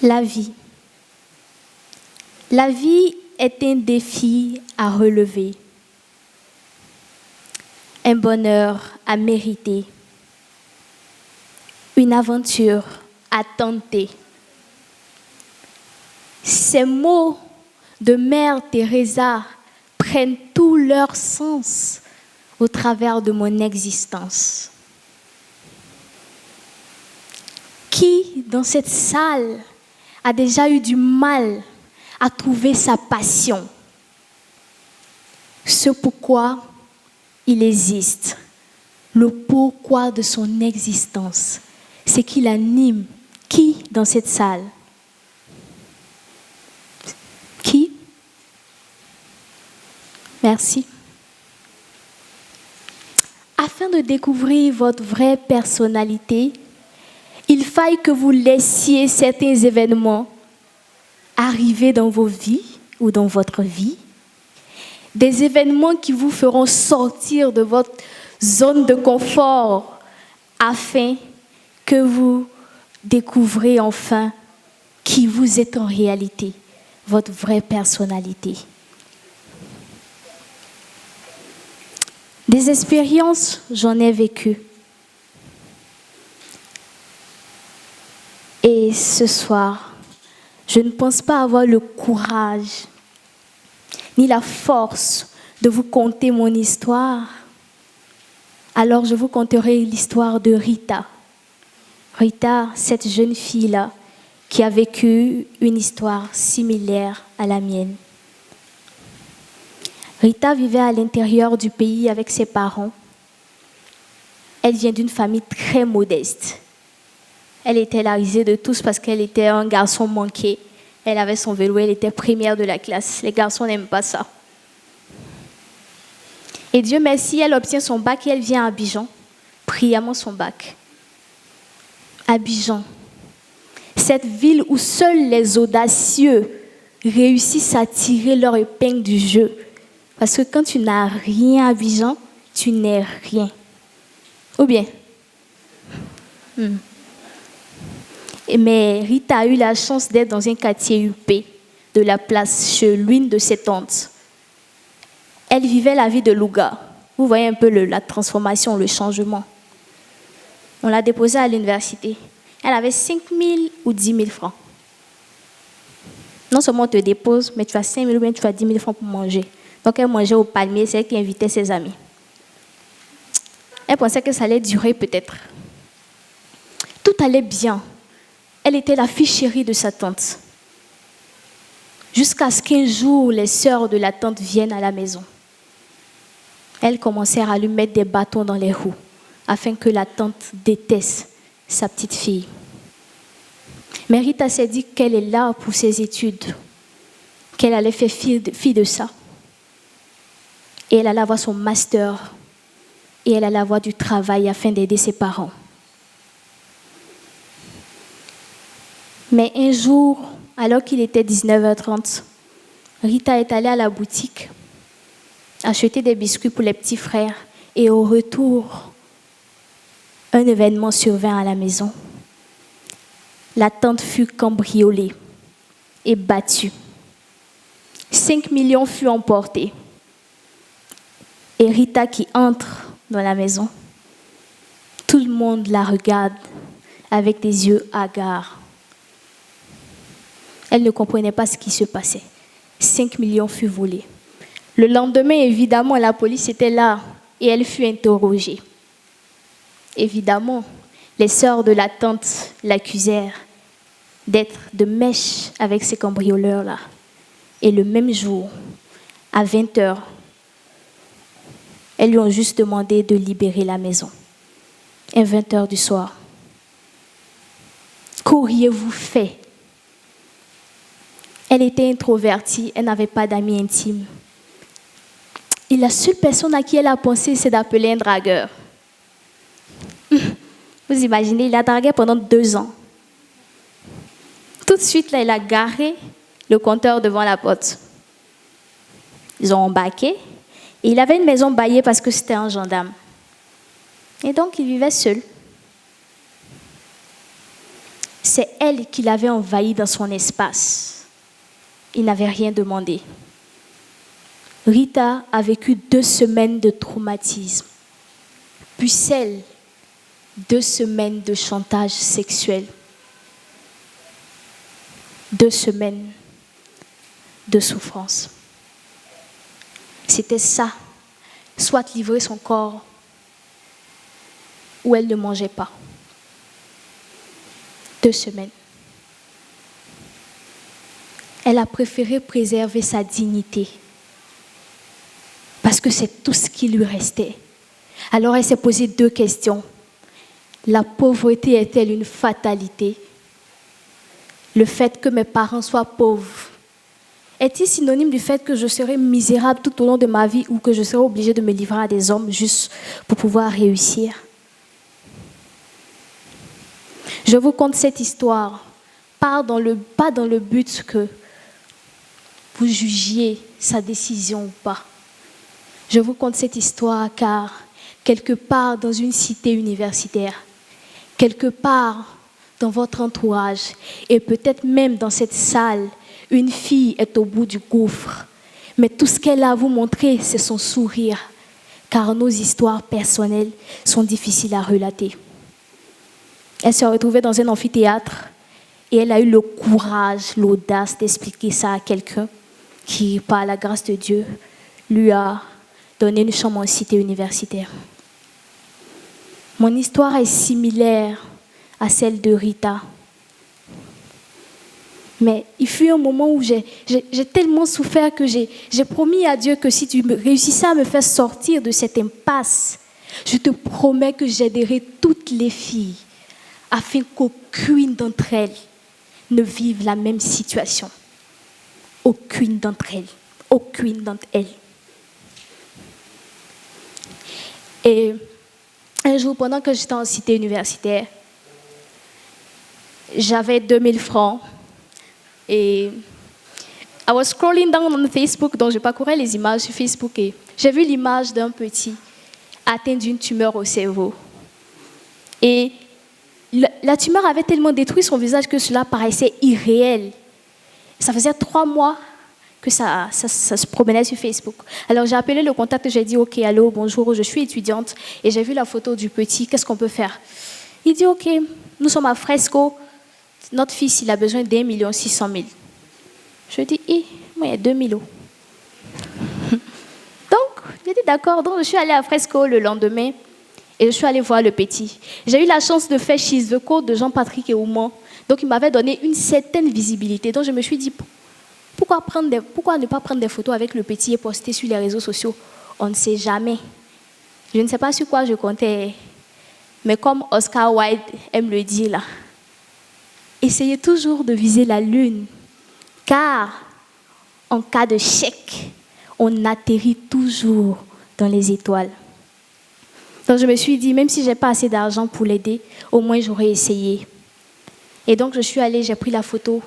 La vie. La vie est un défi à relever, un bonheur à mériter, une aventure à tenter. Ces mots de Mère Teresa prennent tout leur sens au travers de mon existence. Qui, dans cette salle, a déjà eu du mal à trouver sa passion? Ce pourquoi il existe, le pourquoi de son existence, c'est qu'il anime. Qui dans cette salle? Qui? Merci. Afin de découvrir votre vraie personnalité, il faille que vous laissiez certains événements arriver dans vos vies ou dans votre vie. Des événements qui vous feront sortir de votre zone de confort afin que vous découvrez enfin qui vous êtes en réalité, votre vraie personnalité. Des expériences, j'en ai vécu. Et ce soir, je ne pense pas avoir le courage ni la force de vous conter mon histoire. Alors je vous conterai l'histoire de Rita. Rita, cette jeune fille-là, qui a vécu une histoire similaire à la mienne. Rita vivait à l'intérieur du pays avec ses parents. Elle vient d'une famille très modeste. Elle était la risée de tous parce qu'elle était un garçon manqué. Elle avait son vélo, elle était première de la classe. Les garçons n'aiment pas ça. Et Dieu merci, elle obtient son bac et elle vient à Abidjan, brillamment son bac. Abidjan, cette ville où seuls les audacieux réussissent à tirer leur épingle du jeu. Parce que quand tu n'as rien à Abidjan, tu n'es rien. Ou bien? Mais Rita a eu la chance d'être dans un quartier huppé de la place chez l'une de ses tantes. Elle vivait la vie de Louga. Vous voyez un peu la transformation, le changement. On l'a déposée à l'université. Elle avait 5 000 ou 10 000 francs. Non seulement on te dépose, mais tu as 5 000 ou bien tu as 10 000 francs pour manger. Donc elle mangeait au palmier, c'est elle qui invitait ses amis. Elle pensait que ça allait durer peut-être. Tout allait bien. Elle était la fille chérie de sa tante. Jusqu'à ce qu'un jour, les sœurs de la tante viennent à la maison. Elles commencèrent à lui mettre des bâtons dans les roues afin que la tante déteste sa petite fille. Mais Rita s'est dit qu'elle est là pour ses études, qu'elle allait faire fi de ça. Et elle allait avoir son master et elle allait avoir du travail afin d'aider ses parents. Mais un jour, alors qu'il était 19h30, Rita est allée à la boutique acheter des biscuits pour les petits frères et au retour, un événement survint à la maison. La tante fut cambriolée et battue. 5 millions furent emportés. Et Rita qui entre dans la maison, tout le monde la regarde avec des yeux hagards. Elle ne comprenait pas ce qui se passait. 5 millions furent volés. Le lendemain, évidemment, la police était là et elle fut interrogée. Évidemment, les sœurs de la tante l'accusèrent d'être de mèche avec ces cambrioleurs-là. Et le même jour, à 20h, elles lui ont juste demandé de libérer la maison. À 20h du soir. Qu'auriez-vous fait? Elle était introvertie, elle n'avait pas d'amis intimes. Et la seule personne à qui elle a pensé, c'est d'appeler un dragueur. Vous imaginez, il a dragué pendant 2 ans. Tout de suite, là, il a garé le compteur devant la porte. Ils ont embarqué. Et il avait une maison baillée parce que c'était un gendarme. Et donc, il vivait seul. c'est elle qui l'avait envahi dans son espace. Il n'avait rien demandé. Rita a vécu 2 semaines de traumatisme. Puis celle, 2 semaines de chantage sexuel. 2 semaines de souffrance. C'était ça, soit livrer son corps, ou elle ne mangeait pas. 2 semaines. Elle a préféré préserver sa dignité parce que c'est tout ce qui lui restait. Alors elle s'est posé 2 questions. La pauvreté est-elle une fatalité? Le fait que mes parents soient pauvres est-il synonyme du fait que je serai misérable tout au long de ma vie ou que je serai obligée de me livrer à des hommes juste pour pouvoir réussir? Je vous conte cette histoire, pas dans le but que vous jugiez sa décision ou pas. Je vous conte cette histoire car quelque part dans une cité universitaire, quelque part dans votre entourage et peut-être même dans cette salle, une fille est au bout du gouffre. Mais tout ce qu'elle a à vous montrer, c'est son sourire, car nos histoires personnelles sont difficiles à relater. Elle se retrouvait dans un amphithéâtre et elle a eu le courage, l'audace d'expliquer ça à quelqu'un qui, par la grâce de Dieu, lui a donné une chambre en cité universitaire. Mon histoire est similaire à celle de Rita. Mais il fut un moment où j'ai tellement souffert que j'ai promis à Dieu que si tu réussissais à me faire sortir de cette impasse, je te promets que j'aiderai toutes les filles afin qu'aucune d'entre elles ne vive la même situation. Aucune d'entre elles. Aucune d'entre elles. Et un jour, pendant que j'étais en cité universitaire, j'avais 2000 francs et I was scrolling down on Facebook, donc je parcourais les images sur Facebook et j'ai vu l'image d'un petit atteint d'une tumeur au cerveau. Et la tumeur avait tellement détruit son visage que cela paraissait irréel. Ça faisait 3 mois que ça se promenait sur Facebook. Alors j'ai appelé le contact et j'ai dit « Ok, allô, bonjour, je suis étudiante et j'ai vu la photo du petit, qu'est-ce qu'on peut faire ?» Il dit « Ok, nous sommes à Fresco, notre fils il a besoin d'1 600 000. » Je dis « Moi il y a 2 000 €. » Donc, j'ai dit « D'accord. » Donc je suis allée à Fresco le lendemain et je suis allée voir le petit. J'ai eu la chance de faire She's the Code de Jean-Patrick et Ouman. Donc il m'avait donné une certaine visibilité. Donc je me suis dit pourquoi ne pas prendre des photos avec le petit et poster sur les réseaux sociaux? On ne sait jamais. Je ne sais pas sur quoi je comptais. Mais comme Oscar Wilde aime le dire là, essayez toujours de viser la lune. Car en cas de chèque, on atterrit toujours dans les étoiles. Donc je me suis dit, même si je n'ai pas assez d'argent pour l'aider, au moins j'aurais essayé. Et donc je suis allée, j'ai pris la photo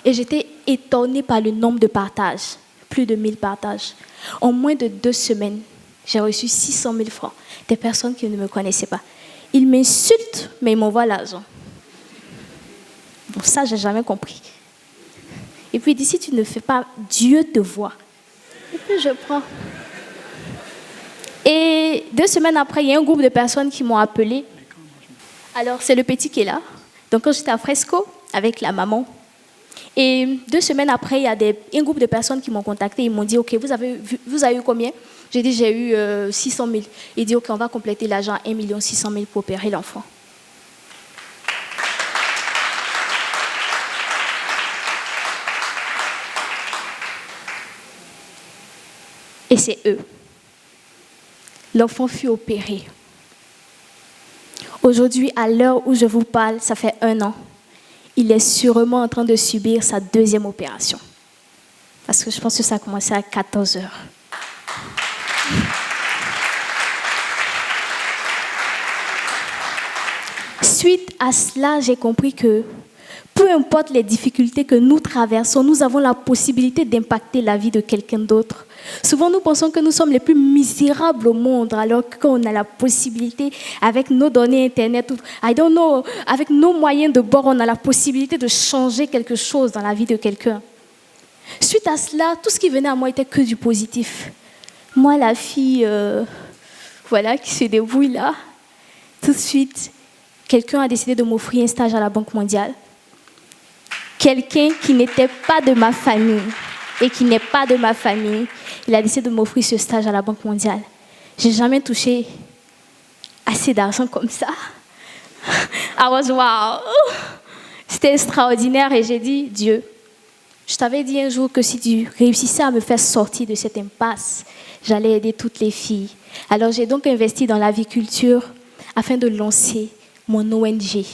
et j'étais étonnée par le nombre de partages, plus de 1000 partages. En moins de 2 semaines, j'ai reçu 600 000 francs, des personnes qui ne me connaissaient pas. Ils m'insultent, mais ils m'envoient l'argent. Bon, ça, je n'ai jamais compris. Et puis, d'ici, tu ne fais pas, Dieu te voit. Et puis, je prends. Et 2 semaines après, il y a un groupe de personnes qui m'ont appelé. Alors, c'est le petit qui est là. Donc, quand j'étais à Fresco avec la maman, et 2 semaines après, il y a un groupe de personnes qui m'ont contacté. Ils m'ont dit, OK, vous avez eu combien? J'ai dit, j'ai eu 600 000. Il dit, OK, on va compléter l'argent à 1 600 000 pour opérer l'enfant. Et c'est eux. L'enfant fut opéré. Aujourd'hui, à l'heure où je vous parle, ça fait 1 an. Il est sûrement en train de subir sa 2e opération. Parce que je pense que ça a commencé à 14 heures. Suite à cela, j'ai compris que Peu importe les difficultés que nous traversons, nous avons la possibilité d'impacter la vie de quelqu'un d'autre. Souvent, nous pensons que nous sommes les plus misérables au monde, alors qu'on a la possibilité, avec nos données Internet, avec nos moyens de bord, on a la possibilité de changer quelque chose dans la vie de quelqu'un. Suite à cela, tout ce qui venait à moi était que du positif. Moi, la fille, qui se débrouille là, tout de suite, quelqu'un a décidé de m'offrir un stage à la Banque mondiale. Quelqu'un qui n'était pas de ma famille et qui n'est pas de ma famille, il a décidé de m'offrir ce stage à la Banque mondiale. Je n'ai jamais touché assez d'argent comme ça. I was wow! C'était extraordinaire et j'ai dit, Dieu, je t'avais dit un jour que si tu réussissais à me faire sortir de cette impasse, j'allais aider toutes les filles. Alors j'ai donc investi dans l'aviculture afin de lancer mon ONG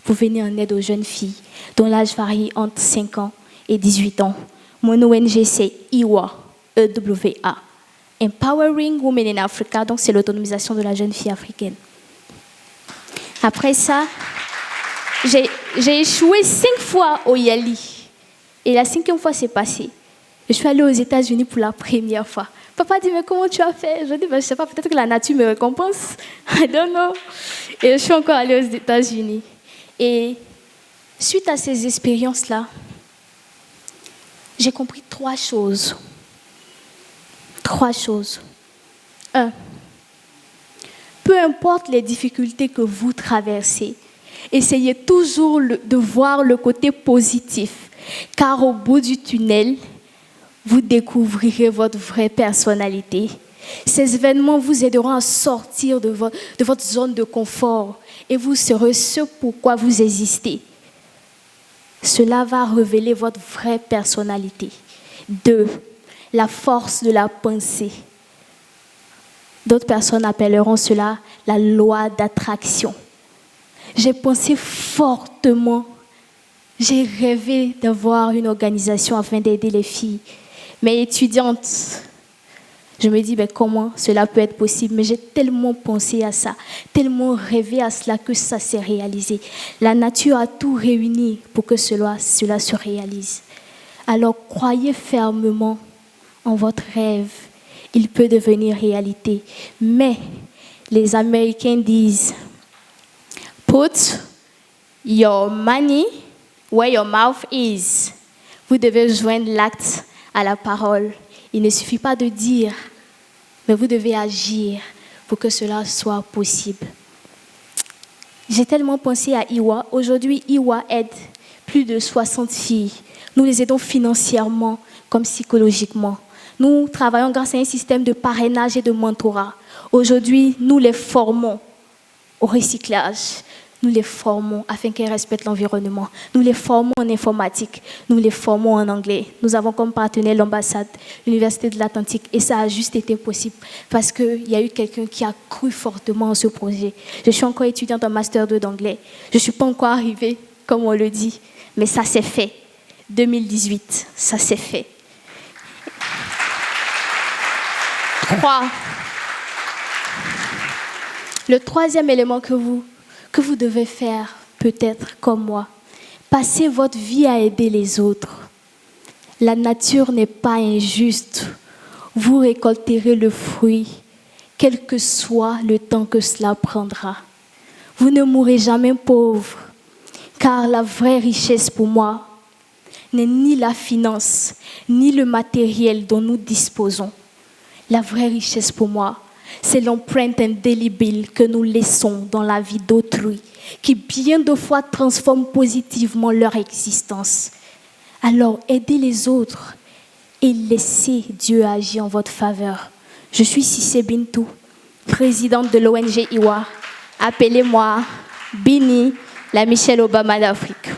pour venir en aide aux jeunes filles dont l'âge varie entre 5 ans et 18 ans. Mon ONG, c'est EWA, E-W-A. Empowering Women in Africa, donc c'est l'autonomisation de la jeune fille africaine. Après ça, j'ai échoué 5 fois au Yali. Et la 5e fois, c'est passé. Je suis allée aux États-Unis pour la première fois. Papa dit, mais comment tu as fait? Je dis, je ne sais pas, peut-être que la nature me récompense. I don't know. Et je suis encore allée aux États-Unis. Et suite à ces expériences-là, j'ai compris 3 choses. 3 choses. 1. Peu importe les difficultés que vous traversez, essayez toujours de voir le côté positif, car au bout du tunnel, vous découvrirez votre vraie personnalité. Ces événements vous aideront à sortir de votre zone de confort et vous serez ce pourquoi vous existez. Cela va révéler votre vraie personnalité. 2. La force de la pensée. D'autres personnes appelleront cela la loi d'attraction. J'ai pensé fortement. J'ai rêvé d'avoir une organisation afin d'aider les filles. Mais étudiante, je me dis, comment cela peut être possible? Mais j'ai tellement pensé à ça, tellement rêvé à cela que ça s'est réalisé. La nature a tout réuni pour que cela se réalise. Alors croyez fermement en votre rêve. Il peut devenir réalité. Mais les Américains disent, put your money where your mouth is. Vous devez joindre l'acte à la parole. Il ne suffit pas de dire, mais vous devez agir pour que cela soit possible. J'ai tellement pensé à IWA. Aujourd'hui, IWA aide plus de 60 filles. Nous les aidons financièrement comme psychologiquement. Nous travaillons grâce à un système de parrainage et de mentorat. Aujourd'hui, nous les formons au recyclage. Nous les formons afin qu'elles respectent l'environnement. Nous les formons en informatique. Nous les formons en anglais. Nous avons comme partenaire l'ambassade, l'Université de l'Atlantique. Et ça a juste été possible parce qu'il y a eu quelqu'un qui a cru fortement en ce projet. Je suis encore étudiante en Master 2 d'anglais. Je ne suis pas encore arrivée, comme on le dit. Mais ça s'est fait. 2018, ça s'est fait. 3. Le 3e élément que vous devez faire, peut-être comme moi, passez votre vie à aider les autres. La nature n'est pas injuste. Vous récolterez le fruit, quel que soit le temps que cela prendra. Vous ne mourrez jamais pauvre, car la vraie richesse pour moi n'est ni la finance, ni le matériel dont nous disposons. La vraie richesse pour moi, c'est l'empreinte indélébile que nous laissons dans la vie d'autrui, qui bien de fois transforme positivement leur existence. Alors, aidez les autres et laissez Dieu agir en votre faveur. Je suis Cissé Bintou, présidente de l'ONG IWA. Appelez-moi Bini, la Michelle Obama d'Afrique.